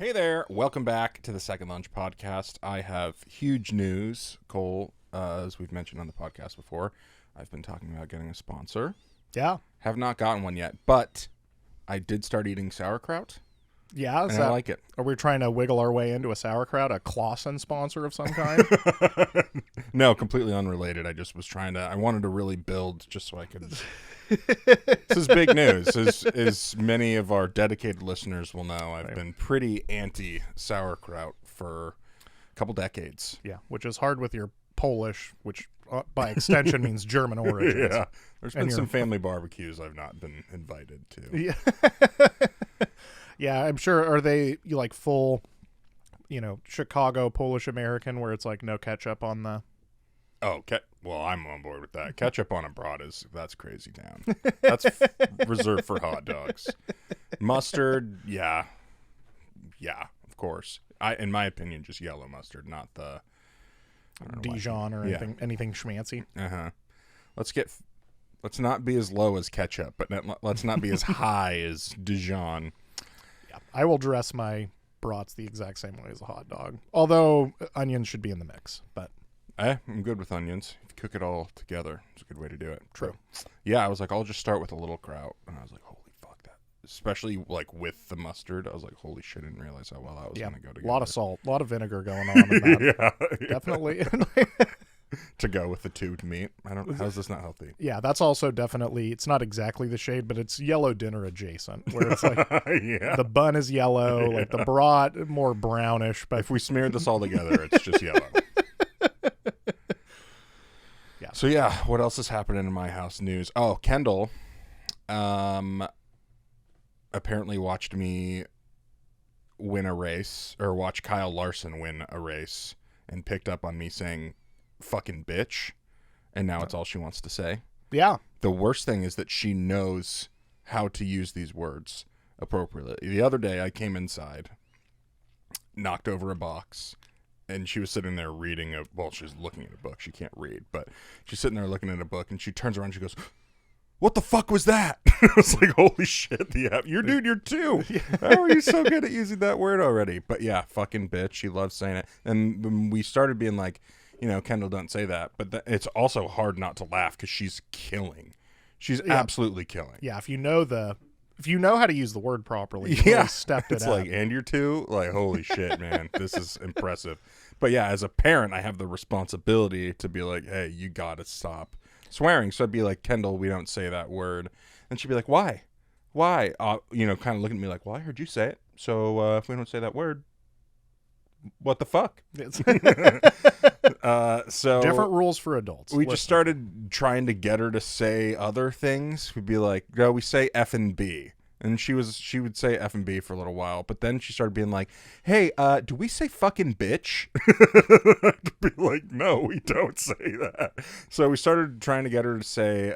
Hey there, welcome back to the Second Lunch Podcast. I have huge news, Cole. As we've mentioned on the podcast before, I've been talking about getting a sponsor. Yeah. Have not gotten one yet, but I did start eating sauerkraut. Yeah, and I like it. Are we trying to wiggle our way into a sauerkraut, a Clausen sponsor of some kind? No, completely unrelated. I just was I wanted to really build just so I could. This is big news. As many of our dedicated listeners will know, I've been pretty anti-sauerkraut for a couple decades. Yeah, which is hard with your Polish, which by extension means German origins. Yeah, there's been some family barbecues I've not been invited to. Yeah. Yeah, I'm sure. Are they like full, Chicago Polish American where it's like no ketchup on the... Oh, well, I'm on board with that. Ketchup on a brat that's crazy town. That's reserved for hot dogs. Mustard, yeah, of course. In my opinion, just yellow mustard, not the Dijon or anything schmancy. Let's not be as low as ketchup, but let's not be as high as Dijon. Yeah, I will dress my brats the exact same way as a hot dog. Although onions should be in the mix, but. I'm good with onions. If you cook it all together, it's a good way to do it. True. So, yeah, I was like, I'll just start with a little kraut. And I was like, holy fuck that. Especially like with the mustard. I was like, holy shit, I didn't realize how well that was going to go together. A lot of salt, a lot of vinegar going on in that. Yeah. Definitely. To go with the tubed meat. How's this not healthy? Yeah, that's also definitely, it's not exactly the shade, but it's yellow dinner adjacent, where it's like the bun is yellow, like the brat more brownish. But if we smeared this all together, it's just yellow. Yeah. So yeah, what else is happening in my house news? Oh, Kendall apparently watched me win a race, or watch Kyle Larson win a race, and picked up on me saying fucking bitch, and now it's all she wants to say. Yeah. The worst thing is that she knows how to use these words appropriately. The other day I came inside, knocked over a box, and she was sitting there reading she's looking at a book. She can't read, but she's sitting there looking at a book, and she turns around and she goes, "What the fuck was that?" I was like, holy shit, you're two. How are you so good at using that word already? But yeah, fucking bitch. She loves saying it. And when we started being like, Kendall, don't say that. But it's also hard not to laugh because she's killing. She's absolutely killing. Yeah, if you know how to use the word properly, you really stepped it up. It's like, and you're two? Like, holy shit, man. This is impressive. But yeah, as a parent, I have the responsibility to be like, hey, you got to stop swearing. So I'd be like, Kendall, we don't say that word. And she'd be like, why? Kind of looking at me like, well, I heard you say it. So if we don't say that word, what the fuck? So different rules for adults. We just started trying to get her to say other things. We'd be like, no, we say F and B. And she would say F and B for a little while, but then she started being like, hey, do we say fucking bitch? I'd be like, no, we don't say that. So we started trying to get her to say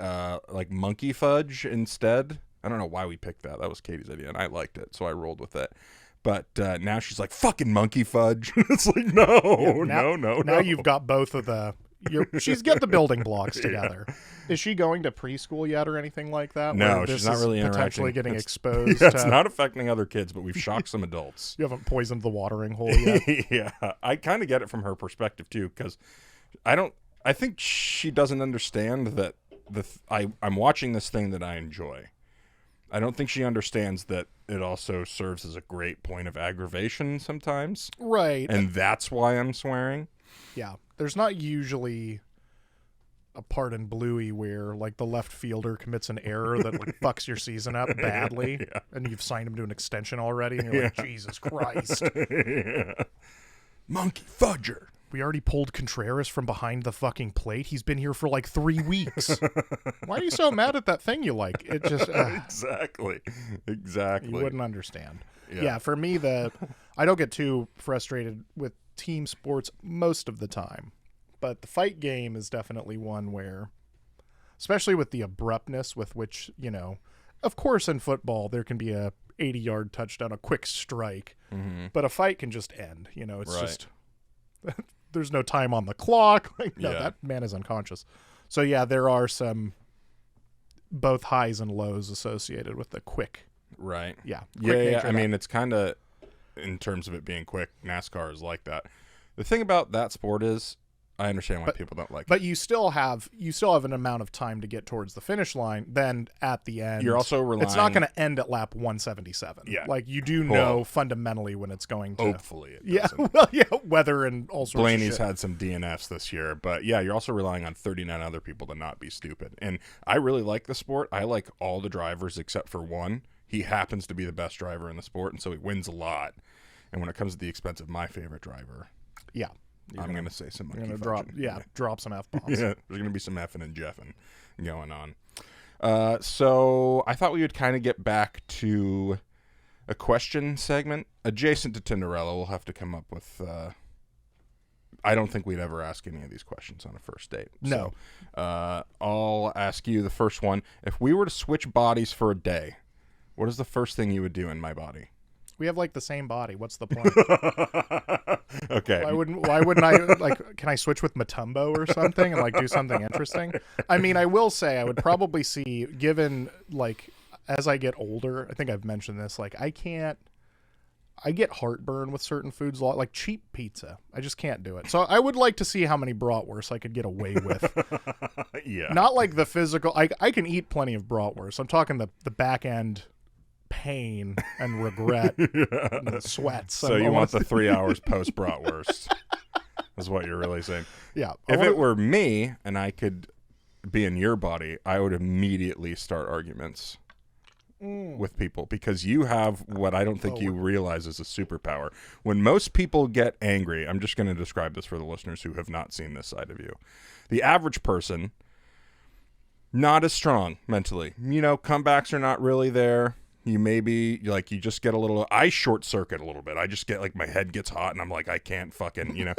like monkey fudge instead. I don't know why we picked that. That was Katie's idea, and I liked it, so I rolled with it. But now she's like, fucking monkey fudge. It's like, no. Now you've got both of the... she's got the building blocks together. Yeah. Is she going to preschool yet or anything like that? No, she's not really potentially getting exposed. It's not affecting other kids, but we've shocked some adults. You haven't poisoned the watering hole yet. Yeah, I kind of get it from her perspective too, because I think she doesn't understand that I'm watching this thing that I enjoy. I don't think she understands that it also serves as a great point of aggravation sometimes. Right. And that's why I'm swearing. Yeah. There's not usually a part in Bluey where like the left fielder commits an error that like fucks your season up badly, and you've signed him to an extension already, and you're like, Jesus Christ. Monkey fudger. We already pulled Contreras from behind the fucking plate. He's been here for like 3 weeks. Why are you so mad at that thing you like? It just... Exactly. You wouldn't understand. Yeah, for me, I don't get too frustrated with team sports most of the time. But the fight game is definitely one where, especially with the abruptness with which, of course in football there can be a 80-yard touchdown, a quick strike, but a fight can just end. It's just... There's no time on the clock. That man is unconscious. So yeah, there are some both highs and lows associated with the quick. Right. Yeah. Yeah. I mean, it's kind of in terms of it being quick. NASCAR is like that. The thing about that sport is, I understand why people don't like it. But you still have an amount of time to get towards the finish line. Then at the end, you're also relying. It's not going to end at lap 177. Yeah, like you do know fundamentally when it's going to. Hopefully, it yeah, doesn't. well, yeah, weather and all sorts. Blaney's of shit. had some DNFs this year, but yeah, you're also relying on 39 other people to not be stupid. And I really like the sport. I like all the drivers except for one. He happens to be the best driver in the sport, and so he wins a lot. And when it comes to the expense of my favorite driver, yeah. I'm going to say some monkey drop some F-bombs. Yeah, there's going to be some effing and jeffing going on. So I thought we would kind of get back to a question segment adjacent to Tinderella. We'll have to come up with. I don't think we'd ever ask any of these questions on a first date. No. So, I'll ask you the first one. If we were to switch bodies for a day, what is the first thing you would do in my body? We have like the same body. What's the point? Okay. Why wouldn't I like? Can I switch with Matumbo or something and like do something interesting? I mean, I will say I would probably see, given like as I get older. I think I've mentioned this. Like I get heartburn with certain foods, like cheap pizza. I just can't do it. So I would like to see how many bratwursts I could get away with. Yeah. Not like the physical. I can eat plenty of bratwursts. I'm talking the back end pain and regret and the sweats. So you want the 3 hours post bratwurst is what you're really saying. Yeah. If it were me and I could be in your body, I would immediately start arguments with people because you have what I don't think you realize is a superpower. When most people get angry, I'm just going to describe this for the listeners who have not seen this side of you. The average person, not as strong mentally. Comebacks are not really there. You maybe like you just get a little. I short circuit a little bit. I just get like my head gets hot and I'm like I can't fucking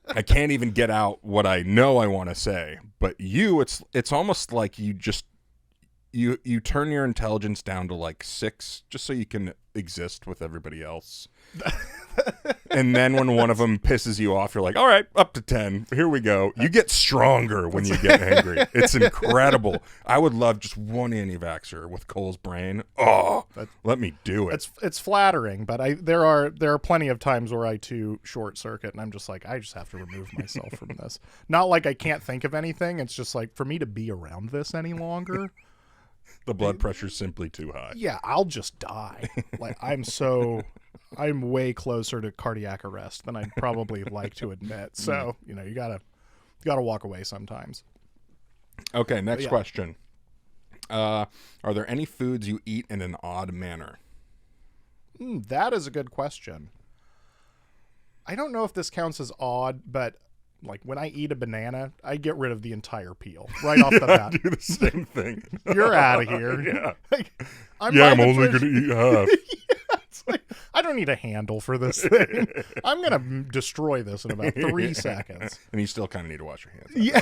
I can't even get out what I know I want to say. But it's almost like you just you turn your intelligence down to like 6 just so you can exist with everybody else. And then when one of them pisses you off, you're like, all right, up to 10. Here we go. You get stronger when you get angry. It's incredible. I would love just one anti-vaxxer with Cole's brain. Oh, let me do it. It's flattering, but there are plenty of times where I too short circuit, and I'm just like, I just have to remove myself from this. Not like I can't think of anything. It's just like for me to be around this any longer. The blood pressure's simply too high. Yeah, I'll just die. Like I'm way closer to cardiac arrest than I'd probably like to admit. So, you gotta walk away sometimes. Okay, next question. Are there any foods you eat in an odd manner? That is a good question. I don't know if this counts as odd, but like when I eat a banana, I get rid of the entire peel right off the bat. I do the same thing. You're out of here. Yeah. Like, I'm only going to eat half. It's like, I don't need a handle for this thing. I'm going to destroy this in about 3 seconds. And you still kind of need to wash your hands. Yeah.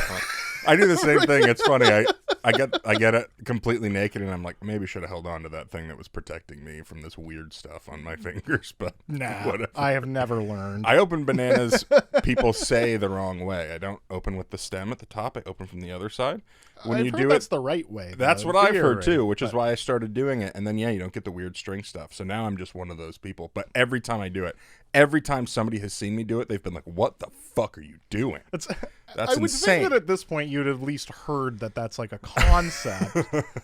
I do the same thing. It's funny. I get it completely naked and I'm like, maybe should have held on to that thing that was protecting me from this weird stuff on my fingers, but whatever. I have never learned. I open bananas, people say the wrong way. I don't open with the stem at the top. I open from the other side. When I've you heard do that's the right way. That's what I've heard too, which is why I started doing it. And then you don't get the weird string stuff. So now I'm just one of those people. But every time I do it, every time somebody has seen me do it, they've been like, "What the fuck are you doing?" That's I would insane. think that at this point you'd at least heard that that's like a concept,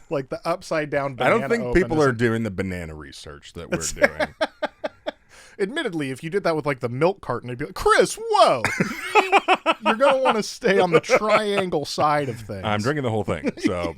like the upside down banana. I don't think people are doing the banana research that we're doing. Admittedly, if you did that with like the milk carton, it'd be like, Chris, whoa! You're going to want to stay on the triangle side of things. I'm drinking the whole thing, so.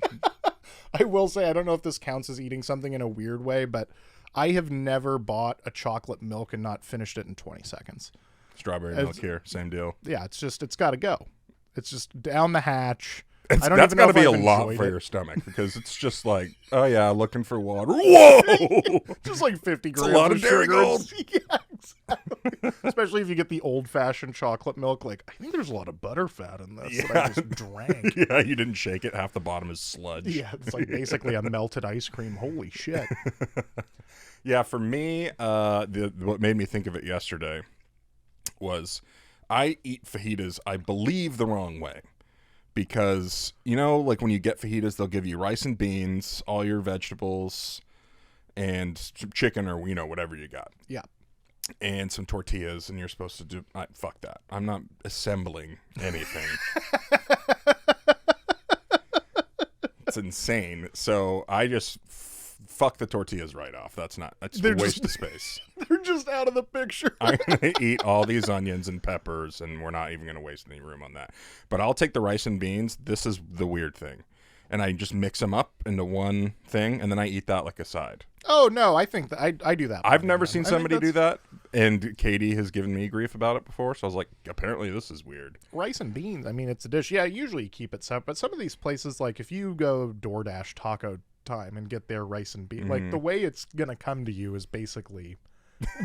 I will say, I don't know if this counts as eating something in a weird way, but I have never bought a chocolate milk and not finished it in 20 seconds. Strawberry milk here, same deal. Yeah, it's got to go. It's just down the hatch. That's got to be a lot for your stomach because it's just like, oh yeah, looking for water. Whoa! Just like 50 grams. It's a lot of Dairy Gold. Yeah, exactly. Especially if you get the old-fashioned chocolate milk. Like, I think there's a lot of butter fat in this that I just drank. Yeah, you didn't shake it. Half the bottom is sludge. Yeah, it's like basically a melted ice cream. Holy shit. Yeah, for me, what made me think of it yesterday was I eat fajitas, I believe, the wrong way. Because, like when you get fajitas, they'll give you rice and beans, all your vegetables, and some chicken or whatever you got. Yeah. And some tortillas, and you're supposed to do fuck that. I'm not assembling anything. It's insane. So I just fuck the tortillas right off. That's a waste of space. They're just out of the picture. I'm going to eat all these onions and peppers, and we're not even going to waste any room on that. But I'll take the rice and beans. This is the weird thing. And I just mix them up into one thing, and then I eat that like a side. Oh, no, I think that I do that. I've never seen somebody do that, and Katie has given me grief about it before, so I was like, apparently this is weird. Rice and beans, I mean, it's a dish. Yeah, usually you keep it separate, but some of these places, like if you go DoorDash Taco Time and get their rice and beans, like the way it's going to come to you is basically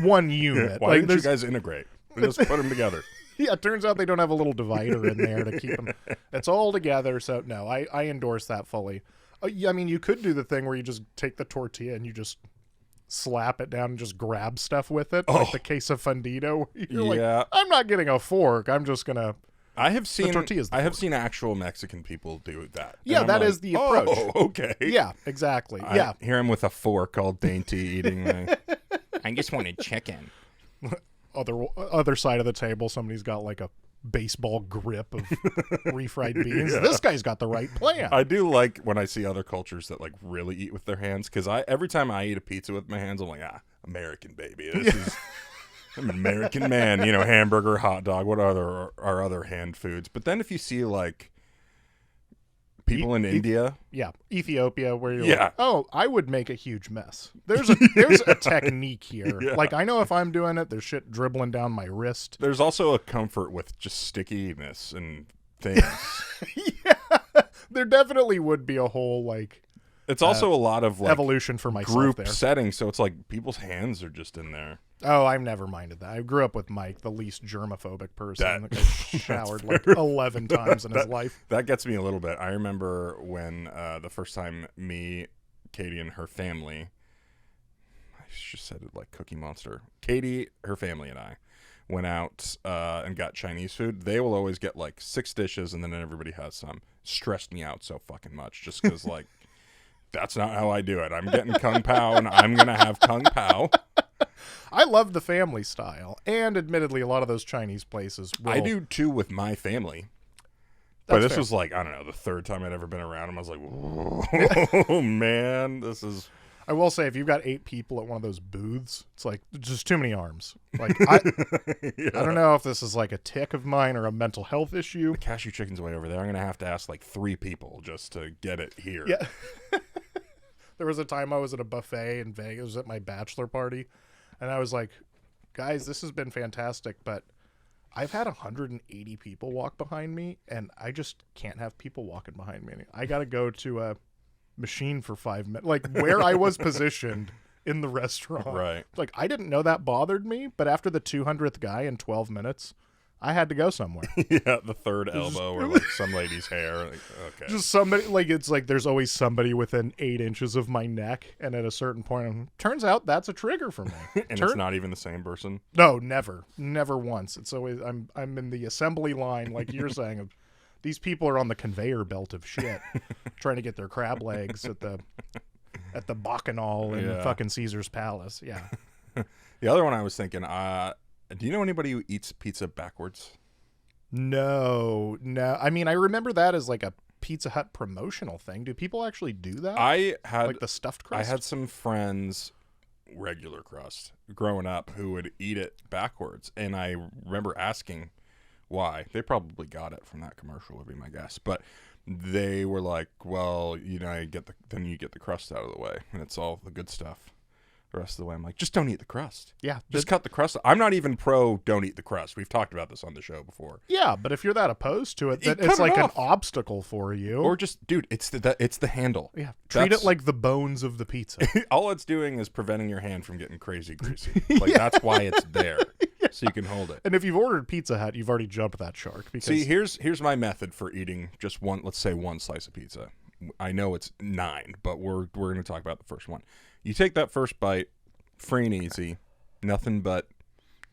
one unit. Why didn't you guys integrate? Just put them together. Yeah, it turns out they don't have a little divider in there to keep them. It's all together, so no, I endorse that fully. I mean, you could do the thing where you just take the tortilla and you just slap it down and just grab stuff with it, like the queso fundido. You're like, I'm not getting a fork. I'm just gonna. I have seen actual Mexican people do that. Yeah, that is the approach. Oh, okay. Yeah, exactly. I hear him with a fork, all dainty, eating. I just wanted chicken. Other side of the table, somebody's got like a baseball grip of refried beans. Yeah. This guy's got the right plan. I do like when I see other cultures that like really eat with their hands, because every time I eat a pizza with my hands, I'm like, American baby. I'm an American man. Hamburger, hot dog. What are other hand foods? But then if you see like people in India, Ethiopia, where you're like, oh, I would make a huge mess. There's a technique here. Yeah. Like I know if I'm doing it, there's shit dribbling down my wrist. There's also a comfort with just stickiness and things. Yeah, there definitely would be a whole like. It's also a lot of like evolution for myself group there. setting, so it's like people's hands are just in there. Oh, I've never minded that. I grew up with Mike, the least germophobic person that showered like 11 times in his life. That gets me a little bit. I remember when the first time me, Katie, and her family, I just said it like Cookie Monster. Katie, her family, and I went out and got Chinese food. They will always get like 6 dishes, and then everybody has some. Stressed me out so fucking much just because like that's not how I do it. I'm getting Kung Pao, and I'm going to have Kung Pao. I love the family style, and admittedly, a lot of those Chinese places I do, too, with my family. But this was like, I don't know, the third time I'd ever been around them. I was like, whoa, man, this is... I will say, if you've got 8 people at one of those booths, it's like, just too many arms. Like, I don't know if this is like a tick of mine or a mental health issue. The cashew chicken's way over there. I'm going to have to ask like 3 people just to get it here. Yeah. There was a time I was at a buffet in Vegas at my bachelor party, and I was like, guys, this has been fantastic, but I've had 180 people walk behind me, and I just can't have people walking behind me. I got to go to a machine for 5 minutes. Like, where I was positioned in the restaurant. Right. Like, I didn't know that bothered me, but after the 200th guy in 12 minutes, I had to go somewhere. Yeah, the third elbow or like some lady's hair. Like, okay. Just somebody, like, it's like there's always somebody within 8 inches of my neck, and at a certain point, turns out that's a trigger for me. And it's not even the same person? No, never once. It's always, I'm in the assembly line, like you're saying, of these people are on the conveyor belt of shit, trying to get their crab legs at the Bacchanal in fucking Caesar's Palace. Yeah. The other one I was thinking, do you know anybody who eats pizza backwards? No. I mean, I remember that as like a Pizza Hut promotional thing. Do people actually do that? I had like the stuffed crust. I had some friends, regular crust, growing up who would eat it backwards, and I remember asking why. They probably got it from that commercial, would be my guess. But they were like, "Well, you get the crust out of the way, and it's all the good stuff." The rest of the way, I'm like, just don't eat the crust. Yeah. Just cut the crust. I'm not even pro don't eat the crust. We've talked about this on the show before. Yeah, but if you're that opposed to it, it's like an obstacle for you. Or just, dude, it's the handle. Yeah. Treat it like the bones of the pizza. All it's doing is preventing your hand from getting crazy greasy. Like, that's why it's there. So you can hold it. And if you've ordered Pizza Hut, you've already jumped that shark. Because... See, here's my method for eating just one, let's say one slice of pizza. I know it's 9, but we're going to talk about the first one. You take that first bite, free and easy, nothing but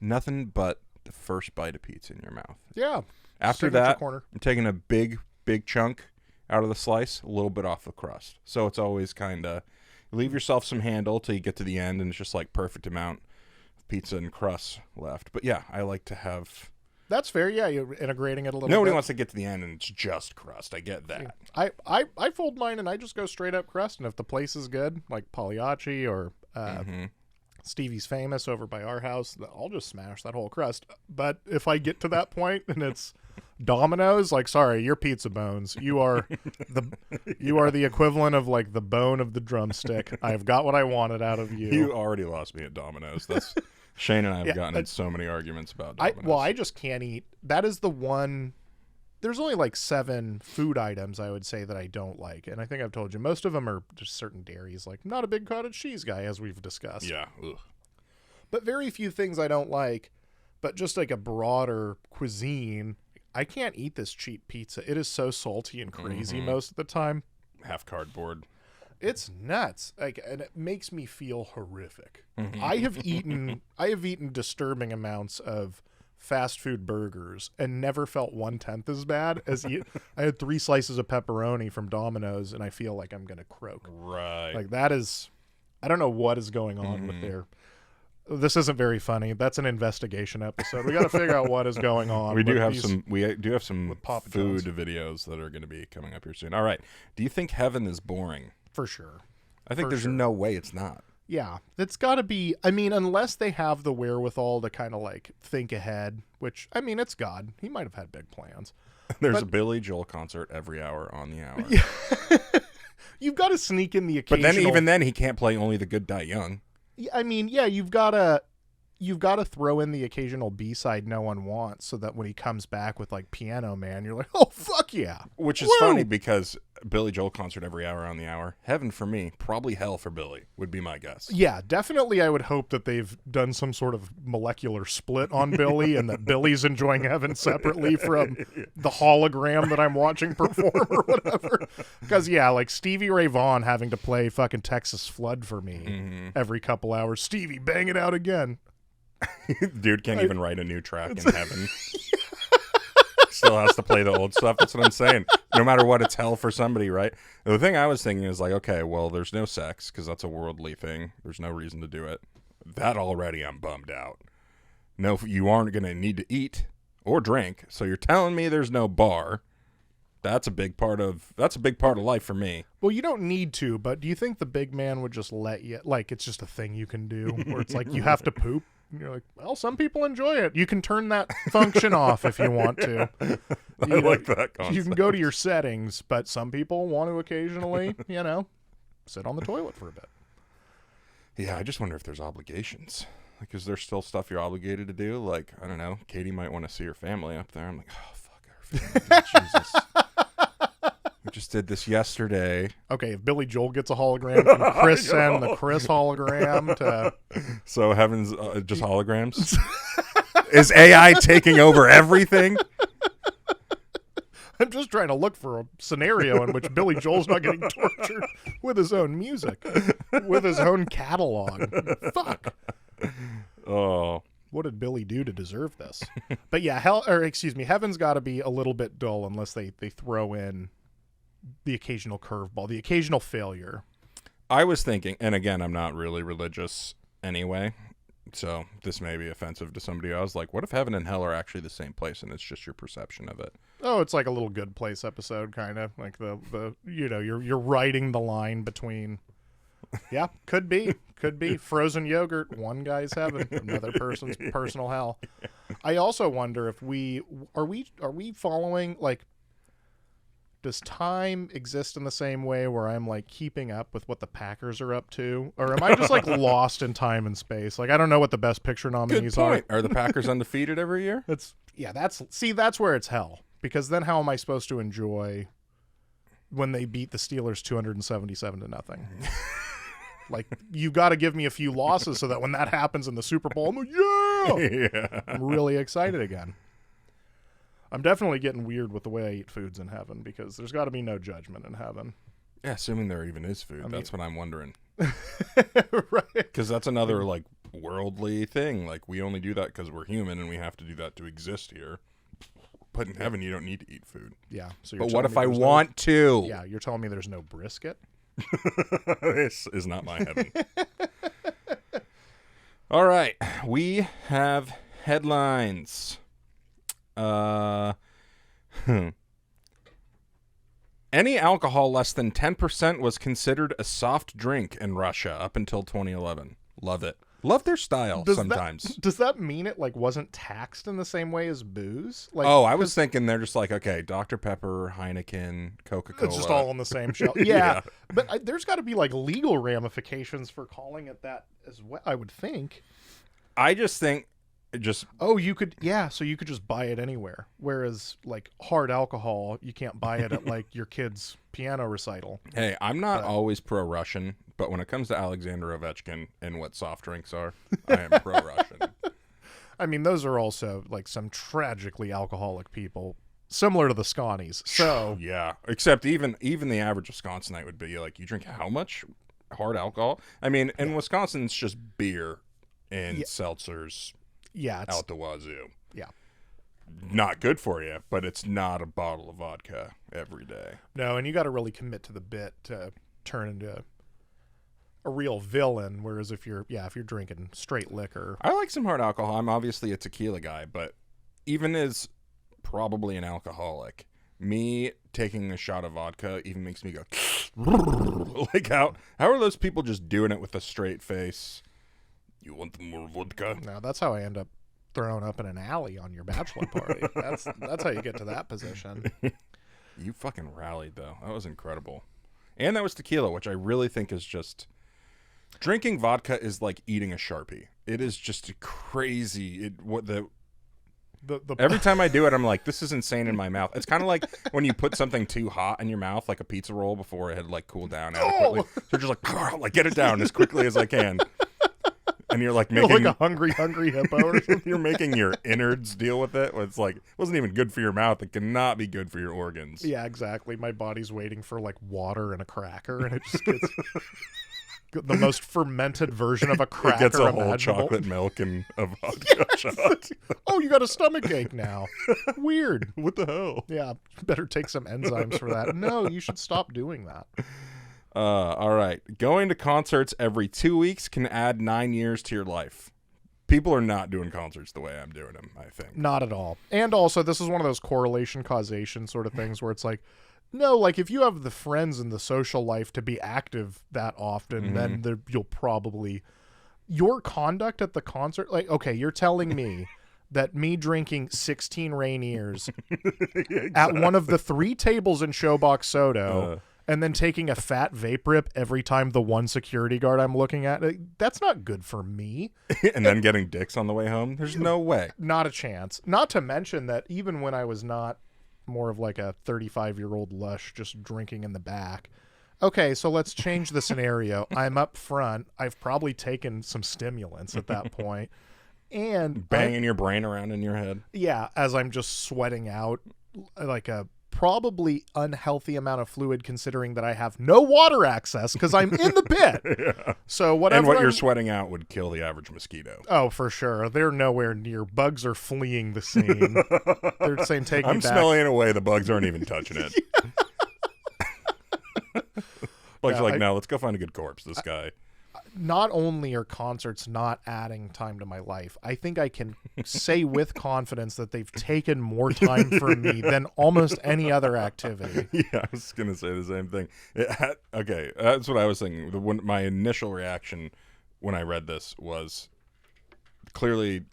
the first bite of pizza in your mouth. Yeah. After that, I'm taking a big chunk out of the slice, a little bit off the crust. So it's always kind of Leave yourself some handle till you get to the end, and it's just like perfect amount of pizza and crust left. But yeah, I like to have. That's fair. Yeah, you're integrating it a little. Nobody bit. wants to get to the end and it's just crust. I get that. I fold mine and I just go straight up crust. And if the place is good, like Pagliacci or Stevie's Famous over by our house, I'll just smash that whole crust. But if I get to that point and it's Domino's, like, sorry, you're pizza bones. You are the equivalent of like the bone of the drumstick. I've got what I wanted out of you. You already lost me at Domino's. That's Shane and I have gotten in so many arguments about Domino's. I just can't eat. That is the one. There's only like 7 food items I would say that I don't like, and I think I've told you most of them are just certain dairies. Like, not a big cottage cheese guy, as we've discussed. Yeah. Ugh. But very few things I don't like. But just like a broader cuisine, I can't eat this cheap pizza. It is so salty and crazy most of the time. Half cardboard. It's nuts. Like, and it makes me feel horrific. I have eaten disturbing amounts of fast food burgers and never felt 1/10 as bad as I had 3 slices of pepperoni from Domino's and I feel like I'm gonna croak. Right. Like, that is, I don't know what is going on with there. This isn't very funny. That's an investigation episode. We got to figure out what is going on. We do have some food John's videos that are going to be coming up here soon. All right. Do you think heaven is boring? For sure. I think there's no way it's not. Yeah, it's got to be. I mean, unless they have the wherewithal to kind of like think ahead, which, I mean, it's God. He might have had big plans. There's a Billy Joel concert every hour on the hour. Yeah. You've got to sneak in the occasional. But then even then, he can't play Only the Good Die Young. I mean, yeah, you've got to throw in the occasional B-side no one wants, so that when he comes back with like Piano Man, you're like, oh, fuck yeah. Which is funny because Billy Joel concert every hour on the hour. Heaven for me, probably hell for Billy would be my guess. Yeah, definitely. I would hope that they've done some sort of molecular split on Billy and that Billy's enjoying heaven separately from the hologram that I'm watching perform or whatever. Because, yeah, like Stevie Ray Vaughan having to play fucking Texas Flood for me every couple hours. Stevie, bang it out again. Dude can't even write a new track in heaven. Still has to play the old stuff. That's what I'm saying. No matter what, it's hell for somebody, right? The thing I was thinking is like, okay, well, there's no sex because that's a worldly thing. There's no reason to do it. That already, I'm bummed out. No, you aren't going to need to eat or drink. So you're telling me there's no bar. That's a big part of life for me. Well, you don't need to, but do you think the big man would just let you, like, it's just a thing you can do where it's like you have to poop? And you're like, well, some people enjoy it. You can turn that function off if you want to. I like that concept. You can go to your settings, but some people want to occasionally, sit on the toilet for a bit. Yeah, I just wonder if there's obligations. Like, is there still stuff you're obligated to do? Like, I don't know, Katie might want to see her family up there. I'm like, oh, fuck her family. Jesus. We just did this yesterday. Okay, if Billy Joel gets a hologram, can Chris send the Chris hologram to... So heaven's just holograms? Is AI taking over everything? I'm just trying to look for a scenario in which Billy Joel's not getting tortured with his own music, with his own catalog. Fuck. Oh. What did Billy do to deserve this? But yeah, heaven's got to be a little bit dull unless they throw in the occasional curveball, the occasional failure. I was thinking, and again, I'm not really religious anyway, so this may be offensive to somebody else. Like, what if heaven and hell are actually the same place and it's just your perception of it? Oh, it's like a little Good Place episode, kind of like the you're writing the line between. Yeah, could be frozen yogurt. One guy's heaven, another person's personal hell. I also wonder if we are following, like, does time exist in the same way where I'm like keeping up with what the Packers are up to, or am I just like lost in time and space? Like, I don't know what the best picture nominees are. Are the Packers undefeated every year? That's where it's hell, because then how am I supposed to enjoy when they beat the Steelers 277-0? Like, you got to give me a few losses so that when that happens in the Super Bowl, I'm like, yeah! I'm really excited again. I'm definitely getting weird with the way I eat foods in heaven, because there's got to be no judgment in heaven. Yeah, assuming there even is food. That's what I'm wondering. Right. Because that's another, like, worldly thing. Like, we only do that because we're human and we have to do that to exist here. But in heaven, you don't need to eat food. Yeah. So but what if I want to? Yeah, you're telling me there's no brisket? This is not my heaven. All right. We have headlines. Any alcohol less than 10% was considered a soft drink in Russia up until 2011. Love it. Love their style sometimes. Does that mean it wasn't taxed in the same way as booze? I was thinking they're just like, okay, Dr. Pepper, Heineken, Coca-Cola. It's just all on the same shelf. Yeah. But there's got to be legal ramifications for calling it that as well, I would think. I just think you could so you could just buy it anywhere, whereas hard alcohol you can't buy it at your kid's piano recital. Hey, I'm not always pro-Russian, but when it comes to Alexander Ovechkin and what soft drinks are, I am pro-Russian. I mean, those are also some tragically alcoholic people, similar to the Scotties. So yeah, except even the average Wisconsinite would be you drink how much hard alcohol? I mean, in Wisconsin it's just beer and seltzers. Yeah, out the wazoo. Yeah. Not good for you, but it's not a bottle of vodka every day. No, and you got to really commit to the bit to turn into a real villain, whereas if you're drinking straight liquor. I like some hard alcohol. I'm obviously a tequila guy, but even as probably an alcoholic, me taking a shot of vodka even makes me go how are those people just doing it with a straight face? You want more vodka? No, that's how I end up thrown up in an alley on your bachelor party. That's how you get to that position. You fucking rallied, though. That was incredible. And that was tequila, which I really think is just... Drinking vodka is like eating a Sharpie. It is just crazy. Every time I do it, I'm like, this is insane in my mouth. It's kind of like when you put something too hot in your mouth, like a pizza roll, before it had cooled down adequately. So you're just like, get it down as quickly as I can. And you're making like a hungry hippo or something. You're making your innards deal with it. It's it wasn't even good for your mouth. It cannot be good for your organs. Yeah, exactly. My body's waiting for water and a cracker, and it just gets the most fermented version of a cracker. It gets a whole imaginable. Chocolate milk and a vodka shot. Oh, you got a stomach ache now. Weird. What the hell? Yeah, better take some enzymes for that. No, you should stop doing that. All right. Going to concerts every 2 weeks can add 9 years to your life. People are not doing concerts the way I'm doing them, I think. Not at all. And also, this is one of those correlation causation sort of things where it's no, if you have the friends and the social life to be active that often, then you'll probably... Your conduct at the concert, okay, you're telling me that me drinking 16 Rainiers exactly. at one of the 3 tables in Showbox Soto... and then taking a fat vape rip every time the one security guard I'm looking at, that's not good for me. And then getting dicks on the way home? There's no way. Not a chance. Not to mention that even when I was not more of a 35-year-old lush just drinking in the back. Okay, so let's change the scenario. I'm up front. I've probably taken some stimulants at that point. And banging your brain around in your head. Yeah, as I'm just sweating out a probably unhealthy amount of fluid, considering that I have no water access because I'm in the pit. Yeah. So whatever. And what you're sweating out would kill the average mosquito. Oh, for sure. They're nowhere near. Bugs are fleeing the scene. They're saying, take me back. I'm smelling it away. The bugs aren't even touching it. Bugs are like, no, let's go find a good corpse. This guy. Not only are concerts not adding time to my life, I think I can say with confidence that they've taken more time from me than almost any other activity. Yeah, I was going to say the same thing. Okay, that's what I was thinking. My initial reaction when I read this was, clearly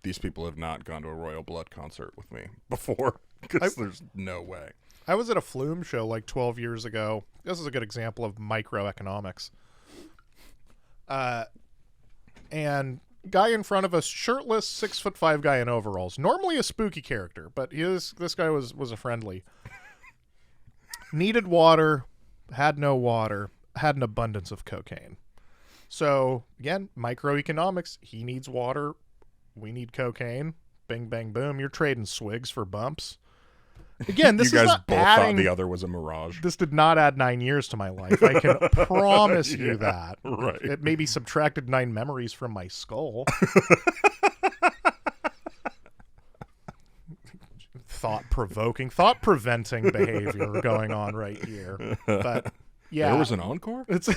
these people have not gone to a Royal Blood concert with me before, because there's no way. I was at a Flume show 12 years ago. This is a good example of microeconomics. And guy in front of us, shirtless, 6'5" guy in overalls. Normally a spooky character, but this guy was a friendly. Needed water, had no water, had an abundance of cocaine. So again, microeconomics. He needs water, we need cocaine. Bing, bang, boom. You're trading swigs for bumps. Again, this you guys is not both adding, thought the other was a mirage. This did not add 9 years to my life. I can promise you that. Right. It maybe subtracted 9 memories from my skull. Thought-preventing behavior going on right here. But Yeah. There was an encore? It's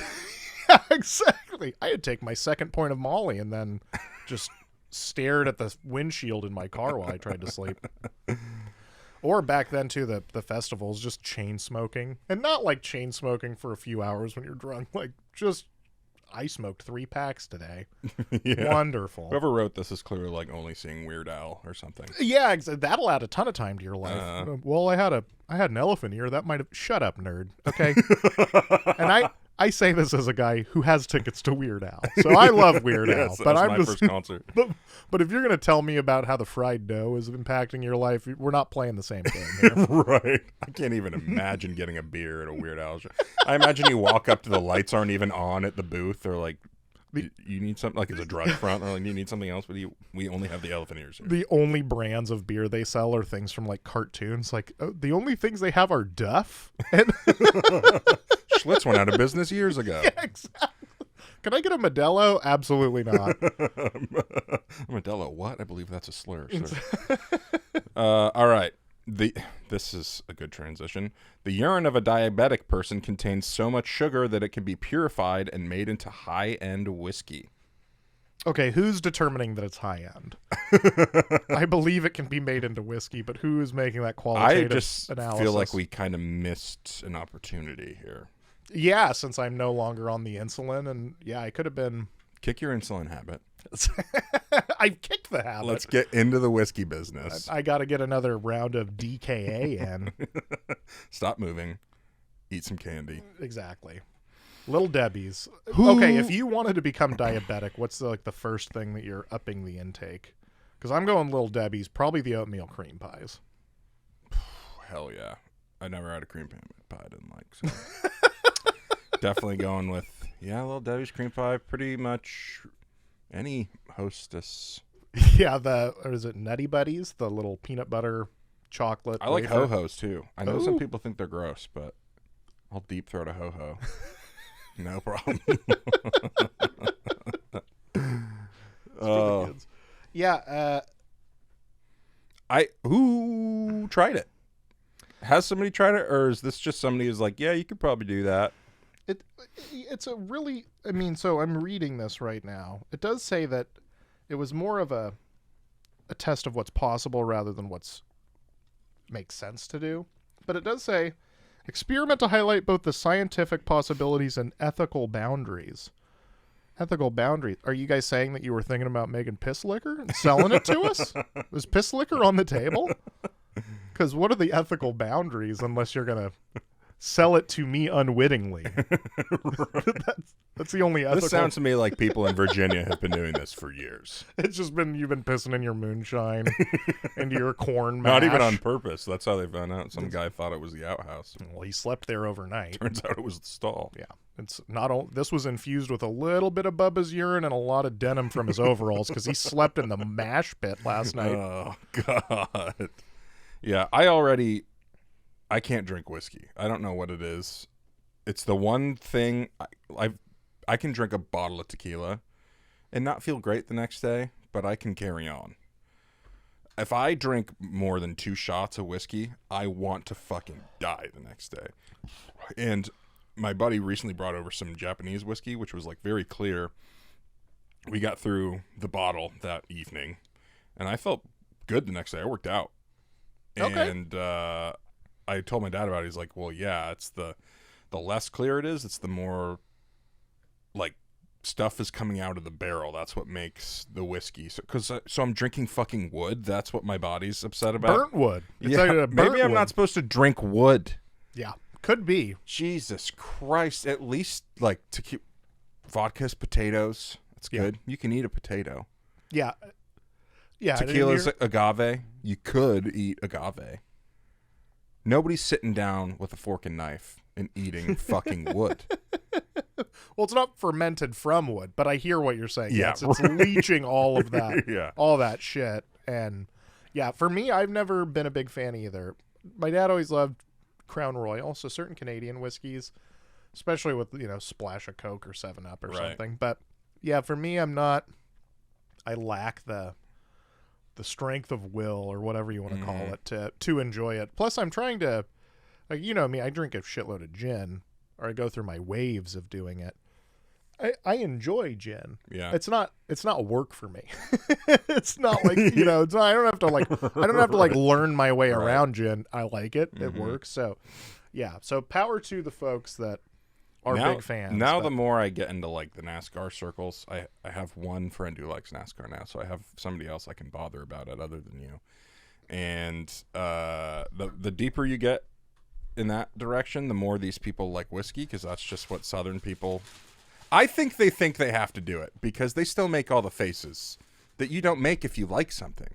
yeah, exactly. I had to take my second point of Molly and then just stared at the windshield in my car while I tried to sleep. Or back then, too, the festivals, just chain smoking. And not like chain smoking for a few hours when you're drunk. Like, just, I smoked 3 packs today. Yeah. Wonderful. Whoever wrote this is clearly, like, only seeing Weird Al or something. Yeah, that'll add a ton of time to your life. Well, I had an elephant ear. That might have... Shut up, nerd. Okay? And I say this as a guy who has tickets to Weird Al. So I love Weird Al. Yes, but that's I'm my just, first concert. But if you're going to tell me about how the fried dough is impacting your life, we're not playing the same game here. Right. I can't even imagine getting a beer at a Weird Al show. I imagine you walk up to the lights aren't even on at the booth. They're like, you need something, like it's a drug front, or like you need something else, but we only have the elephant ears here. The only brands of beer they sell are things from like cartoons. Like the only things they have are Duff. And Schlitz went out of business years ago. Yeah, exactly. Can I get a Modelo? Absolutely not. Modelo, what? I believe that's a slur. All right. This is a good transition. The urine of a diabetic person contains so much sugar that it can be purified and made into high-end whiskey. Okay, who's determining that it's high-end? I believe it can be made into whiskey, but who is making that qualitative analysis? I just feel like we kind of missed an opportunity here. Yeah, since I'm no longer on the insulin, and yeah, I could have been... Kick your insulin habit. I've kicked the habit. Let's get into the whiskey business. I got to get another round of DKA in. Stop moving. Eat some candy. Exactly. Little Debbie's. Okay, if you wanted to become diabetic, what's the first thing that you're upping the intake? Because I'm going Little Debbie's, probably the oatmeal cream pies. Hell yeah. I never had a cream pie I didn't like. So. Definitely going with, Little Debbie's cream pie. Pretty much any Hostess. Yeah, or is it Nutty Buddies? The little peanut butter chocolate. I like Ho-Hos too. I know some people think they're gross, but I'll deep throat a Ho-Ho. No problem. Yeah. Who tried it? Has somebody tried it, or is this just somebody who's like, yeah, you could probably do that? It's a really, so I'm reading this right now. It does say that it was more of a test of what's possible rather than what's makes sense to do. But it does say, experiment to highlight both the scientific possibilities and ethical boundaries. Ethical boundaries. Are you guys saying that you were thinking about making piss liquor and selling it to us? Was piss liquor on the table? Because what are the ethical boundaries unless you're going to sell it to me unwittingly? That's the only ethical. This sounds to me like people in Virginia have been doing this for years. It's just been, you've been pissing in your moonshine into your corn mash. Not even on purpose. That's how they found out. Some guy thought it was the outhouse. Well, he slept there overnight. Turns out it was the stall. Yeah. It's not. This was infused with a little bit of Bubba's urine and a lot of denim from his overalls because he slept in the mash pit last night. Oh, God. Yeah, I can't drink whiskey. I don't know what it is. It's the one thing I can drink a bottle of tequila and not feel great the next day, but I can carry on. If I drink more than 2 shots of whiskey, I want to fucking die the next day. And my buddy recently brought over some Japanese whiskey, which was like very clear. We got through the bottle that evening, and I felt good the next day. I worked out. Okay. And I told my dad about it. He's like, well, yeah, it's the less clear it is, it's the more like stuff is coming out of the barrel. That's what makes the whiskey. So I'm drinking fucking wood. That's what my body's upset about. Burnt wood. It's like maybe I'm not supposed to drink wood. Yeah, could be. Jesus Christ. At least like to keep vodka's potatoes. That's good. You can eat a potato. Yeah. Yeah. Tequila's agave. You could eat agave. Nobody's sitting down with a fork and knife and eating fucking wood. Well, it's not fermented from wood, but I hear what you're saying. Yeah, it's leaching all of that, all that shit. And yeah, for me, I've never been a big fan either. My dad always loved Crown Royal, so certain Canadian whiskeys, especially with, splash of Coke or 7-Up or something. But yeah, for me, I lack the strength of will or whatever you want to call it to enjoy it. Plus, I'm trying to, like, me, I drink a shitload of gin, or I go through my waves of doing it. I enjoy gin. Yeah. It's not work for me. It's not like, you know, it's not, I don't have to like learn my way around gin. I like it. It works. So yeah. So power to the folks that are big fans. Now the more I get into like the NASCAR circles, I have one friend who likes NASCAR now, so I have somebody else I can bother about it other than you. And the deeper you get in that direction, the more these people like whiskey, because that's just what Southern people... I think they have to do it because they still make all the faces that you don't make if you like something.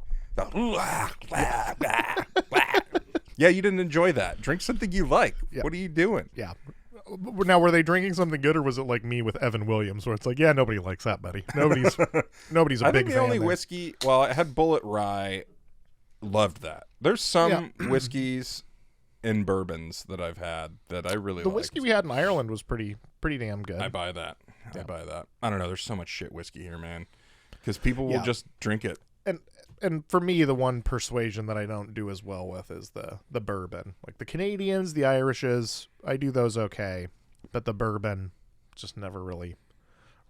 Yeah, you didn't enjoy that. Drink something you like. Yeah. What are you doing? Yeah. Now, were they drinking something good, or was it like me with Evan Williams, where it's like, yeah, nobody likes that, buddy. Nobody's a big fan. I think the only whiskey, well, I had Bullet Rye, loved that. There's some whiskeys and bourbons that I've had that I really like. The whiskey we had in Ireland was pretty damn good. I buy that. I buy that. I don't know. There's so much shit whiskey here, man, because people will just drink it. And for me, the one persuasion that I don't do as well with is the bourbon. Like the Canadians, the Irishes, I do those okay, but the bourbon just never really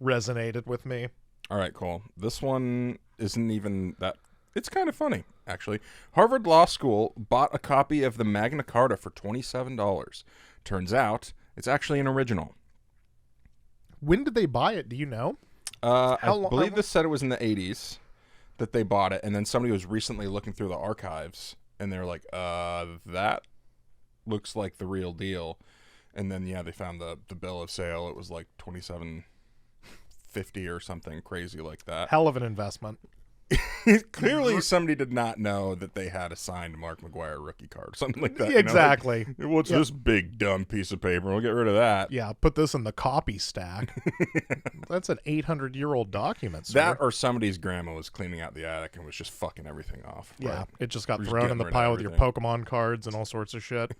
resonated with me. All right, cool. This one isn't even that. It's kind of funny, actually. Harvard Law School bought a copy of the Magna Carta for $27. Turns out it's actually an original. When did they buy it? Do you know? I believe this said it was in the 80s that they bought it, and then somebody was recently looking through the archives, and they're like, that looks like the real deal. And then, yeah, they found the bill of sale. It was like $27.50 or something crazy like that. Hell of an investment. Clearly, somebody did not know that they had a signed Mark McGwire rookie card, something like that. Exactly. You know? Like, what's this big dumb piece of paper? We'll get rid of that. Yeah, put this in the copy stack. That's an 800-year-old document, sir. That or somebody's grandma was cleaning out the attic and was just fucking everything off. Yeah, right? It just got thrown in the pile with your Pokemon cards and all sorts of shit.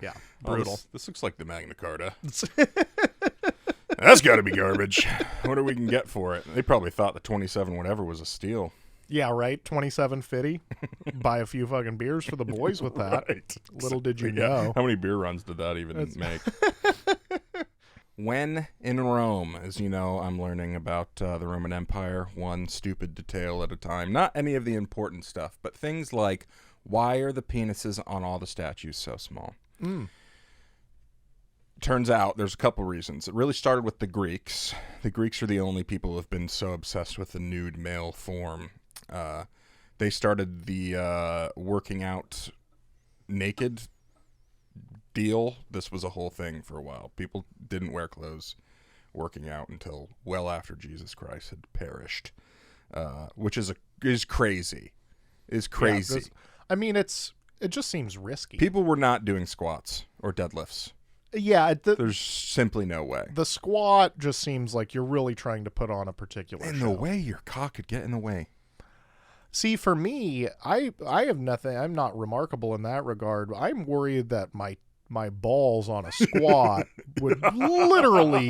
Yeah, brutal. This looks like the Magna Carta. That's got to be garbage. What do we can get for it? They probably thought the 27 whatever was a steal. Yeah, right. $27.50. Buy a few fucking beers for the boys with that. Right. Little did you know. How many beer runs did that even make? When in Rome, as you know, I'm learning about the Roman Empire, one stupid detail at a time. Not any of the important stuff, but things like, why are the penises on all the statues so small? Turns out there's a couple reasons. It really started with the Greeks. The Greeks are the only people who have been so obsessed with the nude male form. They started the working out naked deal. This was a whole thing for a while. People didn't wear clothes working out until well after Jesus Christ had perished, which is crazy. Is crazy. Yeah, it just seems risky. People were not doing squats or deadlifts. Yeah, there's simply no way. The squat just seems like you're really trying to put on a particular show. No way your cock could get in the way. See, for me, I have nothing. I'm not remarkable in that regard. I'm worried that my balls on a squat would literally...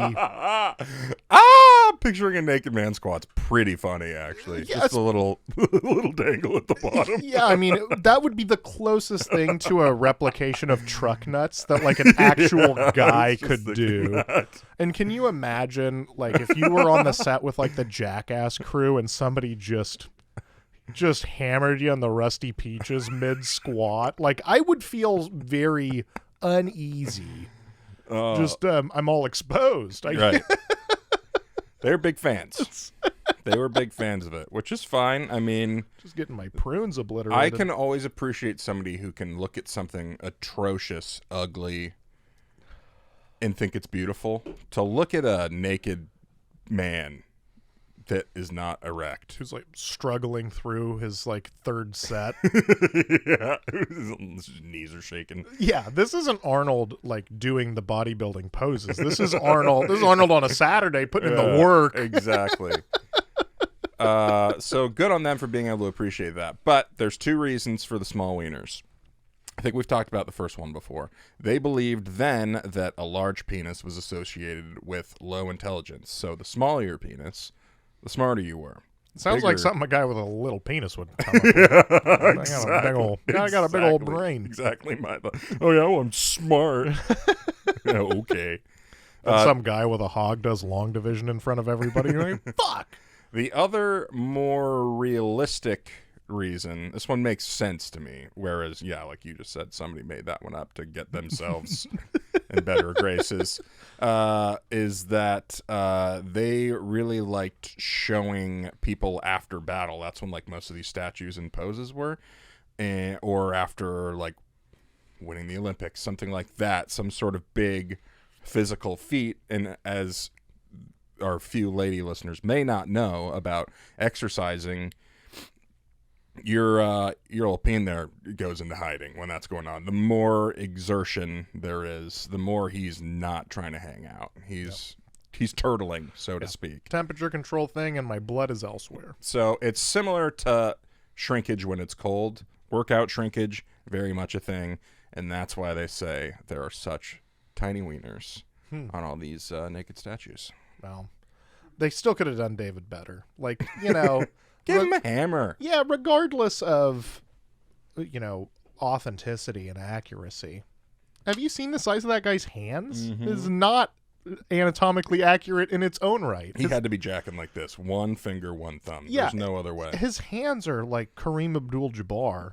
Picturing a naked man squat's pretty funny, actually. Yes. Just a little dangle at the bottom. Yeah, I mean, that would be the closest thing to a replication of truck nuts that, like, an actual guy could do. That. And can you imagine, like, if you were on the set with, like, the Jackass crew and somebody just hammered you on the Rusty Peaches mid-squat? Like, I would feel very uneasy. I'm all exposed. Right. They're big fans. They were big fans of it, which is fine. I mean... Just getting my prunes obliterated. I can always appreciate somebody who can look at something atrocious, ugly, and think it's beautiful. To look at a naked man that is not erect. Who's, like, struggling through his, like, third set. Yeah. His knees are shaking. Yeah, this isn't Arnold, like, doing the bodybuilding poses. This is Arnold on a Saturday putting in the work. Exactly. So good on them for being able to appreciate that. But there's two reasons for the small wieners. I think we've talked about the first one before. They believed then that a large penis was associated with low intelligence. So the smaller your penis, the smarter you were. Sounds like bigger. something a guy with a little penis would come up with. I got a big old brain. Exactly my thought. Oh yeah, I'm smart. Okay. And some guy with a hog does long division in front of everybody. You're like, fuck. The other more realistic reason, this one makes sense to me, whereas, yeah, like you just said, somebody made that one up to get themselves in better graces, is that they really liked showing people after battle. That's when, like, most of these statues and poses were. Or after, like, winning the Olympics, something like that, some sort of big physical feat. And as our few lady listeners may not know about exercising, your little peen there goes into hiding when that's going on. The more exertion there is, the more he's not trying to hang out. He's turtling, so to speak. Temperature control thing, and my blood is elsewhere. So it's similar to shrinkage when it's cold. Workout shrinkage, very much a thing, and that's why they say there are such tiny wieners on all these naked statues. Well, they still could have done David better. Like, you know... Give him a hammer. Yeah, regardless of, authenticity and accuracy. Have you seen the size of that guy's hands? Mm-hmm. It's not anatomically accurate in its own right. He had to be jacking like this. One finger, one thumb. Yeah, there's no other way. His hands are like Kareem Abdul-Jabbar.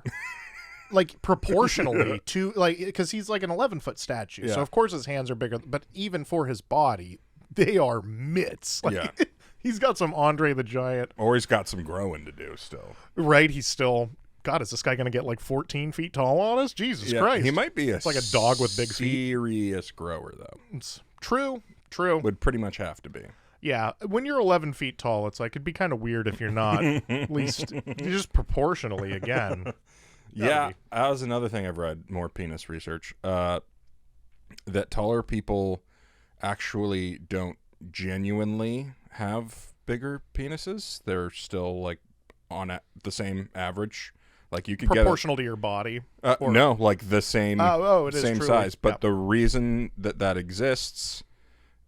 Like, proportionally to, like, because he's like an 11-foot statue. Yeah. So, of course, his hands are bigger. But even for his body, they are mitts. Like, yeah. He's got some Andre the Giant. Or he's got some growing to do still. Right, he's still... God, is this guy going to get like 14 feet tall on us? Jesus Christ. He might be it's like a dog with big feet. Serious grower, though. It's true. Would pretty much have to be. Yeah, when you're 11 feet tall, it's like it'd be kind of weird if you're not. At least just proportionally, again. Yeah, that was another thing I've read, more penis research, that taller people actually don't genuinely have bigger penises. They're still like on the same average. Like you could proportional to your body. No, like the same it is same truly. size. But the reason that exists,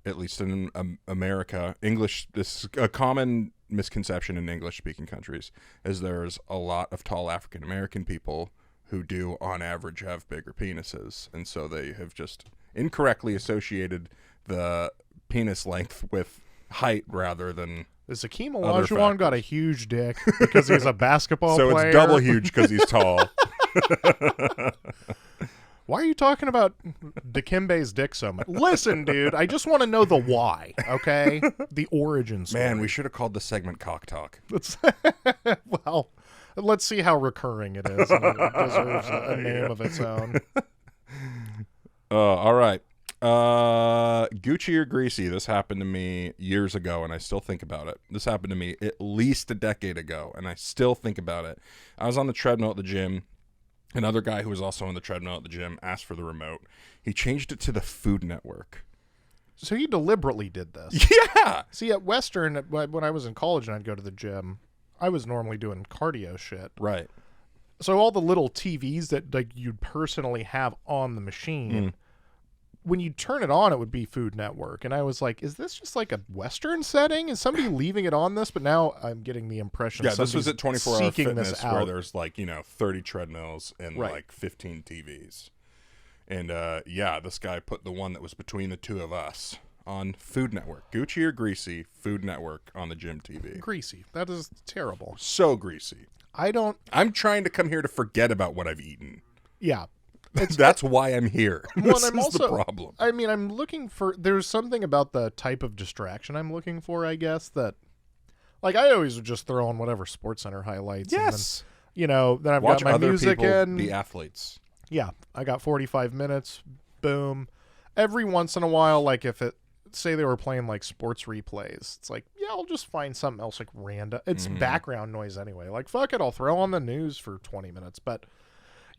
at least in America, English, this is a common misconception in English-speaking countries, is there's a lot of tall African American people who do, on average, have bigger penises, and so they have just incorrectly associated the penis length with height rather than. Is Hakeem Olajuwon got a huge dick because he's a basketball player? So it's double huge because he's tall. Why are you talking about Dikembe's dick so much? Listen, dude, I just want to know the why, okay? The origin story. Man, we should have called the segment Cock Talk. Well, let's see how recurring it is. And it deserves a name of its own. All right. Gucci or Greasy, this happened to me years ago, and I still think about it. This happened to me at least a decade ago, and I still think about it. I was on the treadmill at the gym. Another guy who was also on the treadmill at the gym asked for the remote. He changed it to the Food Network. So he deliberately did this. Yeah. See, at Western, when I was in college and I'd go to the gym, I was normally doing cardio shit. Right. So all the little TVs that like you'd personally have on the machine, when you turn it on, it would be Food Network. And I was like, is this just like a Western setting? Is somebody leaving it on this? But now I'm getting the impression this was at 24 Hour Fitness where out. there's like, 30 treadmills and like 15 TVs. And this guy put the one that was between the two of us on Food Network. Gucci or Greasy, Food Network on the gym TV. Greasy. That is terrible. So greasy. I'm trying to come here to forget about what I've eaten. Yeah. That's why I'm here. This is the problem. I mean, I'm looking for... There's something about the type of distraction I'm looking for, I guess, that... Like, I always would just throw on whatever SportsCenter highlights. Yes. And then I've Watch got my other music people in. be athletes. Yeah. I got 45 minutes. Boom. Every once in a while, like, if it... Say they were playing, like, sports replays. It's like, yeah, I'll just find something else, like, random. It's background noise anyway. Like, fuck it, I'll throw on the news for 20 minutes. But...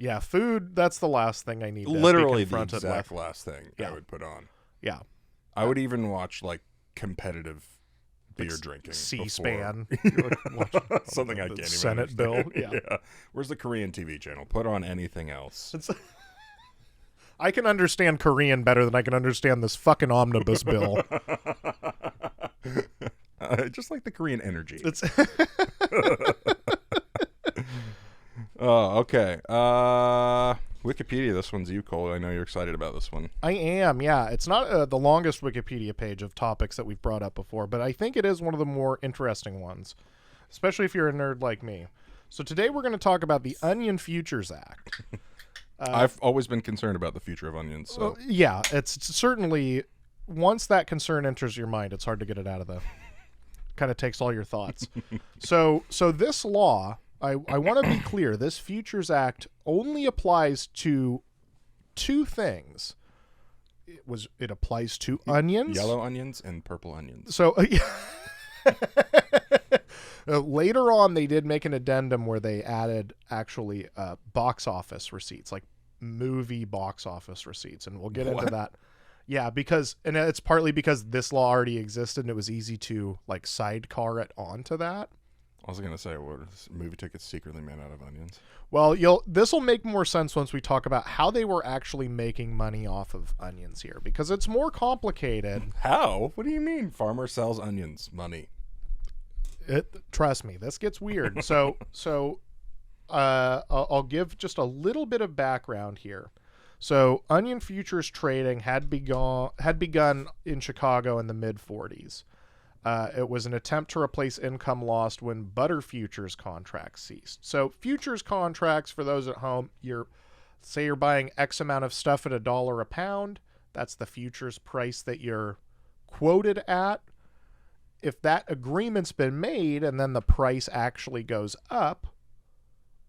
Yeah, food, that's the last thing I need to literally be the confronted exact with. last thing I would put on. Yeah. I would even watch, like, competitive beer drinking. C-SPAN. Something I can't even Senate understand. bill. Yeah. Where's the Korean TV channel? Put on anything else. I can understand Korean better than I can understand this fucking omnibus bill. Just like the Korean energy. It's Oh, okay. Wikipedia, this one's you, Cole. I know you're excited about this one. I am, yeah. It's not the longest Wikipedia page of topics that we've brought up before, but I think it is one of the more interesting ones, especially if you're a nerd like me. So today we're going to talk about the Onion Futures Act. I've always been concerned about the future of onions. So. Yeah, it's certainly, once that concern enters your mind, it's hard to get it out of the, kind of takes all your thoughts. So this law, I want to be clear, this Futures Act only applies to two things. It applies to onions. Yellow onions and purple onions. So later on, they did make an addendum where they added actually box office receipts, like movie box office receipts. And we'll get into that. Yeah, and it's partly because this law already existed and it was easy to like sidecar it onto that. I was going to say, what is movie tickets secretly made out of onions? Well, this will make more sense once we talk about how they were actually making money off of onions here, because it's more complicated. How? What do you mean? Farmer sells onions, money. Trust me, this gets weird. So I'll give just a little bit of background here. So onion futures trading had begun in Chicago in the mid-40s. It was an attempt to replace income lost when butter futures contracts ceased. So futures contracts, for those at home, say you're buying X amount of stuff at $1 a pound. That's the futures price that you're quoted at. If that agreement's been made and then the price actually goes up,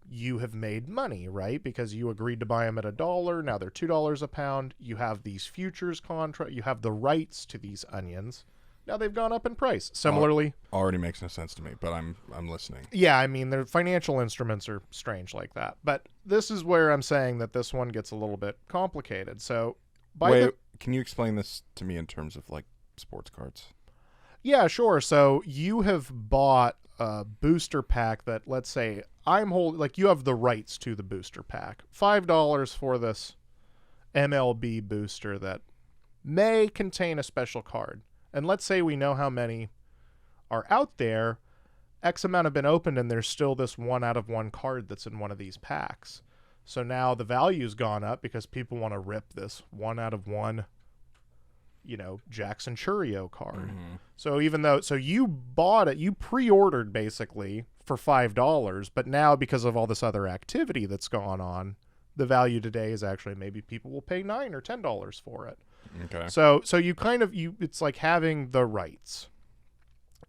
you have made money, right? Because you agreed to buy them at $1. Now they're $2 a pound. You have these futures contract. You have the rights to these onions. Now they've gone up in price. Similarly, already makes no sense to me, but I'm listening. Yeah, I mean, their financial instruments are strange like that. But this is where I'm saying that this one gets a little bit complicated. So, can you explain this to me in terms of like sports cards? Yeah, sure. So you have bought a booster pack that, let's say, you have the rights to the booster pack. $5 for this MLB booster that may contain a special card. And let's say we know how many are out there. X amount have been opened, and there's still this 1 out of 1 card that's in one of these packs. So now the value's gone up because people want to rip this 1 out of 1, Jackson Churio card. Mm-hmm. So you bought it, you pre-ordered basically for $5, but now because of all this other activity that's gone on, the value today is actually maybe people will pay $9 or $10 for it. Okay. So it's like having the rights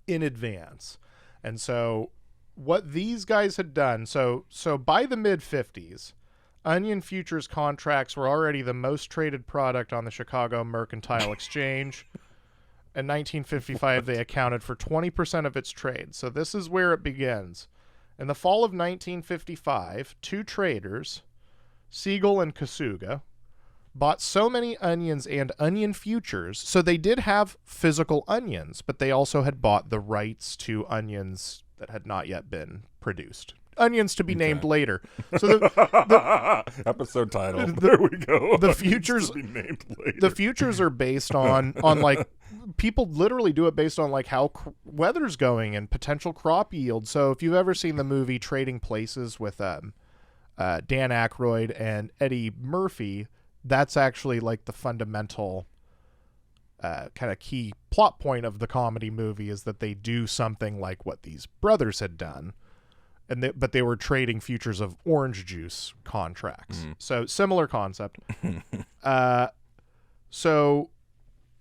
in advance. And so what these guys had done, so by the mid-50s, onion futures contracts were already the most traded product on the Chicago Mercantile Exchange. In 1955, they accounted for 20% of its trade. So this is where it begins. In the fall of 1955, two traders, Siegel and Kasuga, bought so many onions and onion futures. So they did have physical onions, but they also had bought the rights to onions that had not yet been produced. Onions to be named later. So the episode title. There we go. The futures to be named later. The futures are based on like people literally do it based on like how weather's going and potential crop yield. So if you've ever seen the movie Trading Places with Dan Aykroyd and Eddie Murphy, that's actually like the fundamental kind of key plot point of the comedy movie is that they do something like what these brothers had done. But they were trading futures of orange juice contracts. Mm. So similar concept. So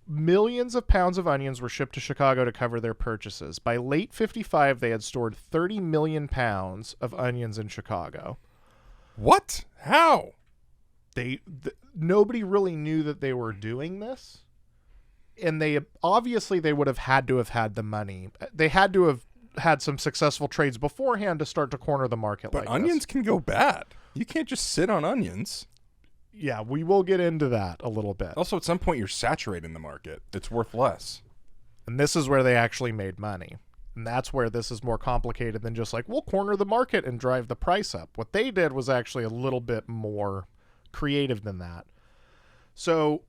millions of pounds of onions were shipped to Chicago to cover their purchases. By late 55, they had stored 30 million pounds of onions in Chicago. What? How? Nobody really knew that they were doing this. And they would have had to have had the money. They had to have had some successful trades beforehand to start to corner the market. But onions can go bad. You can't just sit on onions. Yeah, we will get into that a little bit. Also, at some point, you're saturating the market. It's worth less. And this is where they actually made money. And that's where this is more complicated than just like, we'll corner the market and drive the price up. What they did was actually a little bit more creative than that. So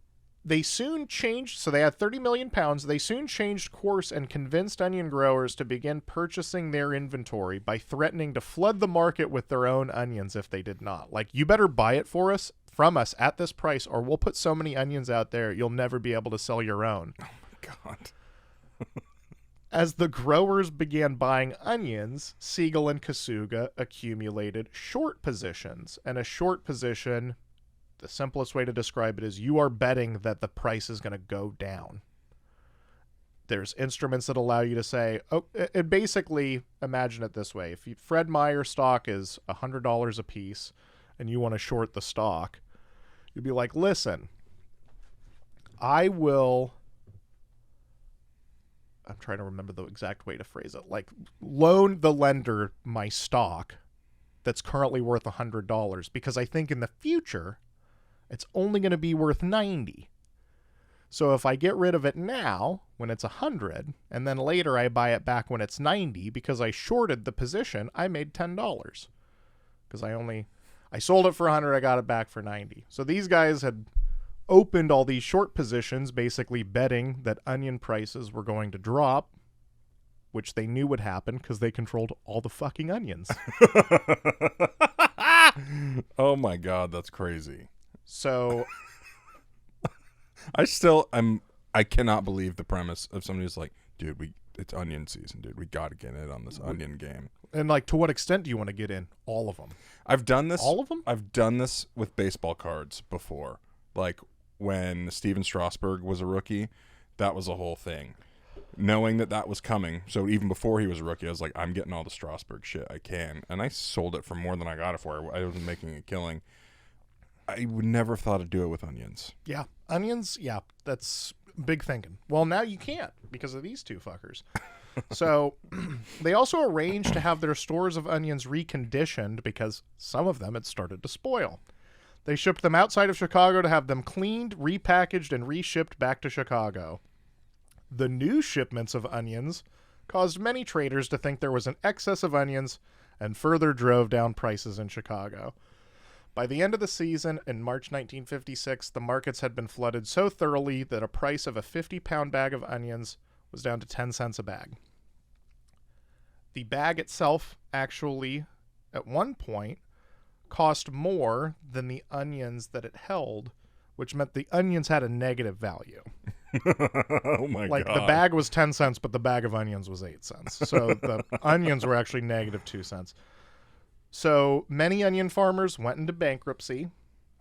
They soon changed, so they had 30 million pounds. They soon changed course and convinced onion growers to begin purchasing their inventory by threatening to flood the market with their own onions if they did not. Like, you better buy it from us at this price, or we'll put so many onions out there you'll never be able to sell your own. Oh my God. As the growers began buying onions, Siegel and Kasuga accumulated short positions. And a short position, the simplest way to describe it is you are betting that the price is going to go down. There's instruments that allow you to say, and basically imagine it this way. If Fred Meyer stock is $100 a piece and you want to short the stock, you'd be like, listen, I'm trying to remember the exact way to phrase it. Like, loan the lender my stock that's currently worth $100 because I think in the future it's only going to be worth $90. So if I get rid of it now when it's $100 and then later I buy it back when it's $90 because I shorted the position, I made $10 because I sold it for $100, I got it back for $90. So these guys had opened all these short positions, basically betting that onion prices were going to drop, which they knew would happen because they controlled all the fucking onions. Oh my God, that's crazy. So I cannot believe the premise of somebody who's like, dude, it's onion season, dude. We got to get in on this onion game. And like, to what extent do you want to get in? All of them. I've done this. All of them? I've done this with baseball cards before. Like when Steven Strasburg was a rookie, that was a whole thing. Knowing that was coming, so even before he was a rookie, I was like, I'm getting all the Strasburg shit I can. And I sold it for more than I got it for. I wasn't making a killing. I would never have thought to do it with onions. Yeah. Onions, yeah, that's big thinking. Well, now you can't because of these two fuckers. So they also arranged to have their stores of onions reconditioned because some of them had started to spoil. They shipped them outside of Chicago to have them cleaned, repackaged, and reshipped back to Chicago. The new shipments of onions caused many traders to think there was an excess of onions and further drove down prices in Chicago. By the end of the season, in March 1956, the markets had been flooded so thoroughly that a price of a 50-pound bag of onions was down to 10 cents a bag. The bag itself actually, at one point, cost more than the onions that it held, which meant the onions had a negative value. Oh my God. Like, the bag was 10 cents, but the bag of onions was 8 cents. So the onions were actually negative 2 cents. So many onion farmers went into bankruptcy.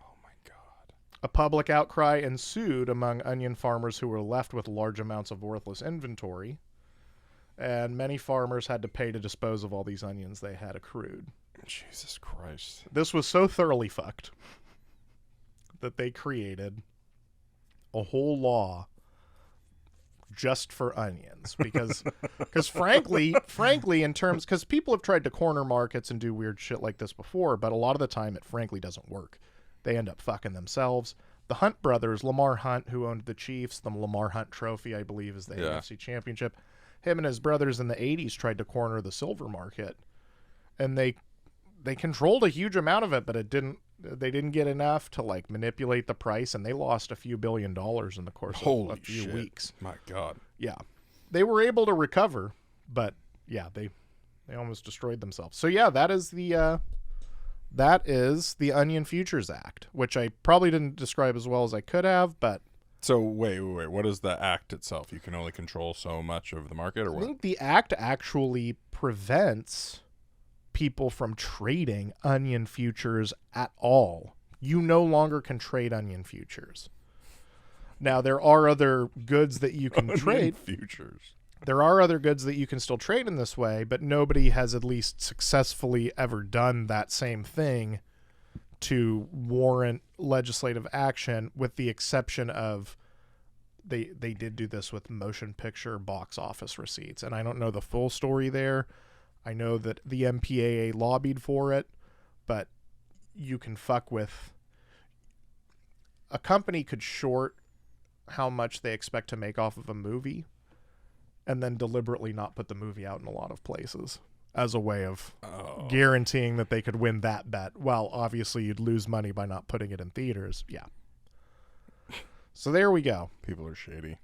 Oh my God. A public outcry ensued among onion farmers who were left with large amounts of worthless inventory. And many farmers had to pay to dispose of all these onions they had accrued. Jesus Christ. This was so thoroughly fucked that they created a whole law just for onions because frankly in terms, because people have tried to corner markets and do weird shit like this before, but a lot of the time it frankly doesn't work. They end up fucking themselves. The Hunt brothers, Lamar Hunt, who owned the Chiefs, the Lamar Hunt Trophy, I believe, is the AFC Championship. Him and his brothers in the 80s tried to corner the silver market, and they controlled a huge amount of it, but they didn't get enough to like manipulate the price, and they lost a few $1 billion in the course of a few weeks. My God. Yeah. They were able to recover, but yeah, they almost destroyed themselves. So yeah, that is the Onion Futures Act, which I probably didn't describe as well as I could have, but so wait. What is the act itself? You can only control so much of the market, or what? I think the act actually prevents people from trading onion futures at all. You no longer can trade onion futures. Now, there are other goods that you can trade. Futures. There are other goods that you can still trade in this way, but nobody has at least successfully ever done that same thing to warrant legislative action, with the exception of they did do this with motion picture box office receipts. And I don't know the full story there. I know that the MPAA lobbied for it, but you can fuck with... A company could short how much they expect to make off of a movie and then deliberately not put the movie out in a lot of places as a way of guaranteeing that they could win that bet. Well, obviously you'd lose money by not putting it in theaters. Yeah. So there we go. People are shady.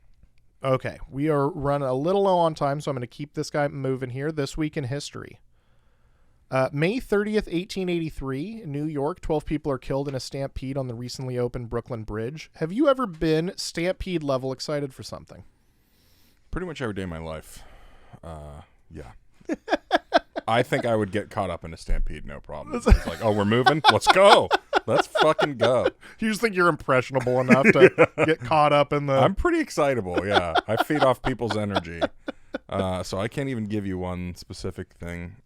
Okay, we are running a little low on time, so I'm going to keep this guy moving here. This week in history. May 30th, 1883, in New York, 12 people are killed in a stampede on the recently opened Brooklyn Bridge. Have you ever been stampede level excited for something? Pretty much every day of my life. Yeah. I think I would get caught up in a stampede, no problem. It's like, oh, we're moving? Let's go. Let's fucking go. You just think you're impressionable enough to get caught up in the... I'm pretty excitable, yeah. I feed off people's energy. So I can't even give you one specific thing.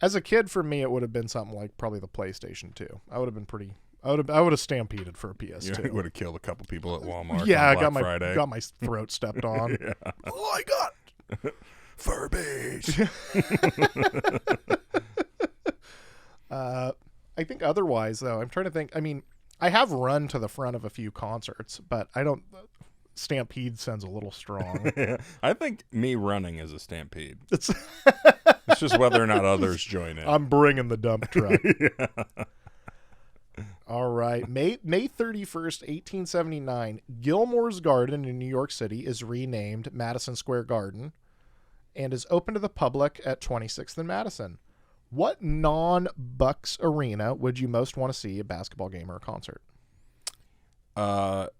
As a kid, for me, it would have been something like probably the PlayStation 2. I would have been pretty... I would have stampeded for a PS2. You would have killed a couple people at Walmart. Yeah, on Black Friday. got my throat stepped on. Yeah. Oh, I got Furbies. I think otherwise, though, I'm trying to think. I mean, I have run to the front of a few concerts, but I don't... Stampede sounds a little strong. I think me running is a stampede. It's just whether or not others join in. I'm bringing the dump truck. Yeah. All right. May 31st, 1879, Gilmore's Garden in New York City is renamed Madison Square Garden and is open to the public at 26th and Madison. What non-Bucks arena would you most want to see a basketball game or a concert?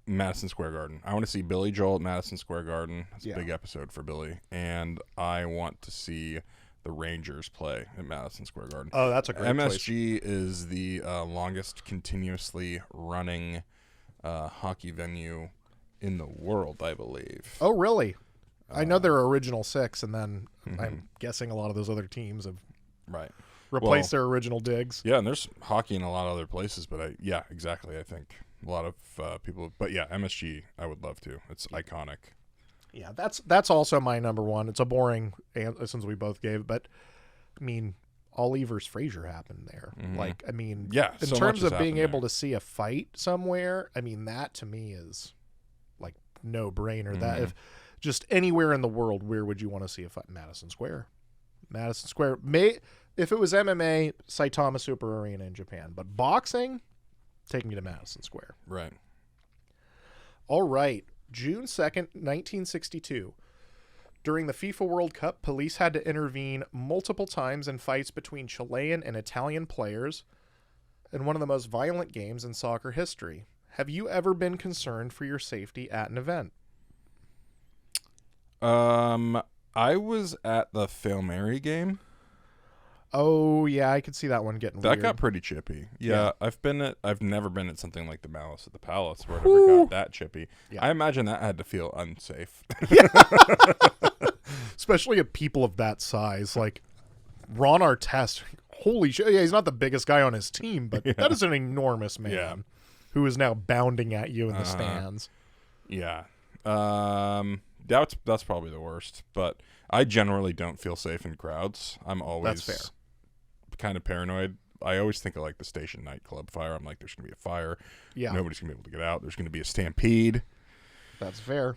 Madison Square Garden. I want to see Billy Joel at Madison Square Garden. That's a big episode for Billy. And I want to see the Rangers play at Madison Square Garden. Oh, that's a great MSG is the longest continuously running hockey venue in the world, I believe. Oh, really? I know there are original 6, and then I'm guessing a lot of those other teams have replaced their original digs. Yeah, and there's hockey in a lot of other places, but yeah, exactly. I think a lot of people, but yeah, MSG, I would love to. It's iconic. Yeah, that's also my number one. It's a boring answer since we both gave, but I mean, all Evers Frazier happened there. Like, I mean, in terms of being able to see a fight somewhere, I mean, that to me is like no brainer. That if just anywhere in the world, where would you want to see a fight? Madison Square. Madison Square. If it was MMA, Saitama Super Arena in Japan, but boxing, take me to Madison Square. Right. All right. June 2nd, 1962. During the FIFA World Cup, police had to intervene multiple times in fights between Chilean and Italian players in one of the most violent games in soccer history. Have you ever been concerned for your safety at an event? I was at the Fail Mary game. Oh, yeah, I could see that one getting weird. That got pretty chippy. Yeah, I've never been at something like the Malice at the Palace where it ever got that chippy. Yeah. I imagine that had to feel unsafe. Especially at people of that size. Like, Ron Artest, holy shit. Yeah, he's not the biggest guy on his team, but that is an enormous man who is now bounding at you in the stands. Yeah. That's probably the worst, but I generally don't feel safe in crowds. I'm always That's fair. Kind of paranoid. I always think of like the station nightclub fire. I'm like, there's going to be a fire. Yeah. Nobody's going to be able to get out. There's going to be a stampede. That's fair.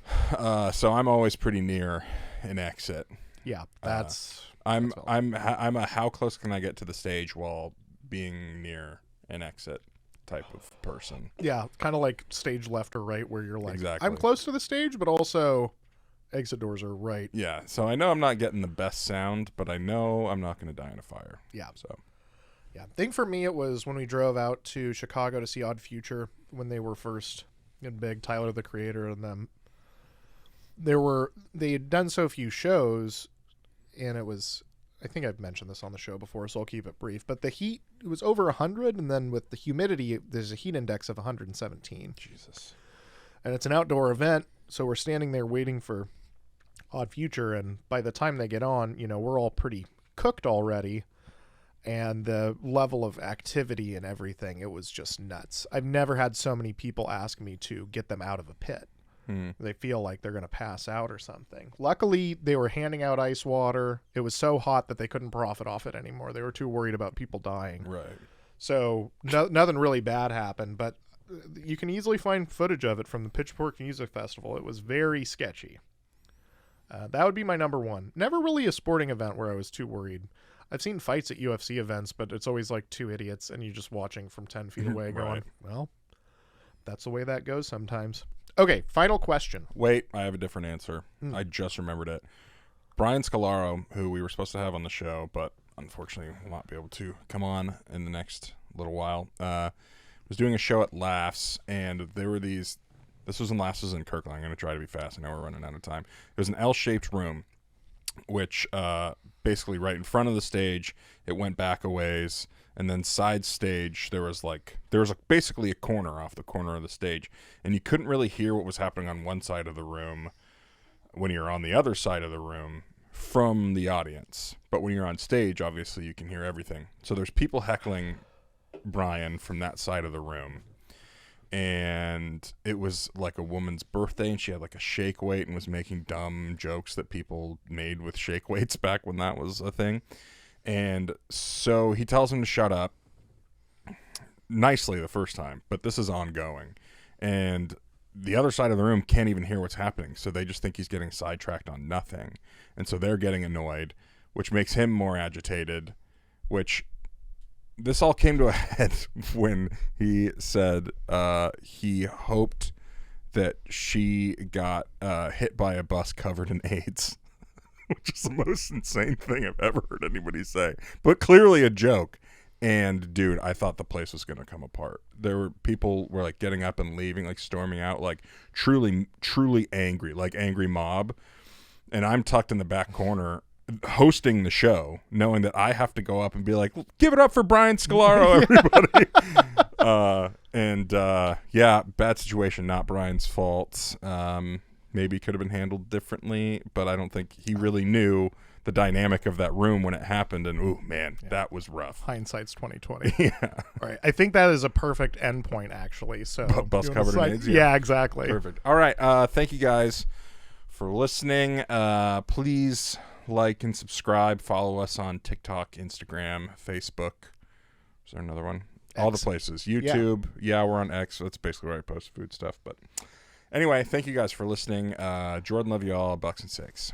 So I'm always pretty near an exit. Yeah, that's I'm a how close can I get to the stage while being near an exit type of person. Yeah, kind of like stage left or right where you're like, exactly. I'm close to the stage, but also exit doors are right. Yeah, so I know I'm not getting the best sound, but I know I'm not going to die in a fire. Yeah. So, yeah. I think for me it was when we drove out to Chicago to see Odd Future when they were first getting big, Tyler the Creator and them. They had done so few shows, and it was, I think I've mentioned this on the show before, so I'll keep it brief, but the heat, it was over 100, and then with the humidity, there's a heat index of 117. Jesus. And it's an outdoor event, so we're standing there waiting for Odd Future, and by the time they get on, we're all pretty cooked already, and the level of activity and everything, it was just nuts. I've never had so many people ask me to get them out of a pit. They feel like they're going to pass out or something. Luckily, they were handing out ice water. It was so hot that they couldn't profit off it anymore. They were too worried about people dying. Right. So nothing really bad happened, but you can easily find footage of it from the Pitchfork Music Festival. It was very sketchy. That would be my number one. Never really a sporting event where I was too worried. I've seen fights at UFC events, but it's always like two idiots and you're just watching from 10 feet away going, well, that's the way that goes sometimes. Okay, final question. Wait, I have a different answer. I just remembered it. Brian Scalaro, who we were supposed to have on the show, but unfortunately will not be able to come on in the next little while, was doing a show at Laughs, and there were these... This was in Laughs in Kirkland. I'm going to try to be fast. I know we're running out of time. It was an L-shaped room, which basically right in front of the stage, it went back a ways, and then side stage, there was basically a corner off the corner of the stage, and you couldn't really hear what was happening on one side of the room when you're on the other side of the room from the audience. But when you're on stage, obviously you can hear everything. So there's people heckling Brian from that side of the room. And it was like a woman's birthday, and she had like a shake weight and was making dumb jokes that people made with shake weights back when that was a thing. And so he tells him to shut up nicely the first time, but this is ongoing. And the other side of the room can't even hear what's happening, so they just think he's getting sidetracked on nothing. And so they're getting annoyed, which makes him more agitated, which... This all came to a head when he said he hoped that she got hit by a bus covered in AIDS, which is the most insane thing I've ever heard anybody say. But clearly a joke. And, dude, I thought the place was going to come apart. People were, like, getting up and leaving, like, storming out, like, truly, truly angry, like angry mob. And I'm tucked in the back corner hosting the show, knowing that I have to go up and be like, give it up for Brian Scalaro, everybody. Yeah, bad situation, not Brian's fault. Maybe could have been handled differently, but I don't think he really knew the dynamic of that room when it happened. And ooh, man, that was rough. Hindsight's 2020. Yeah. All right. I think that is a perfect endpoint, actually. So bus covered in AIDS. Yeah, exactly. Perfect. All right. Thank you guys for listening. Please like and subscribe. Follow us on TikTok, Instagram, Facebook. Is there another one? X. All the places. YouTube. Yeah, we're on X. So that's basically where I post food stuff. But anyway, thank you guys for listening. Jordan, love you all. Bucks and Six.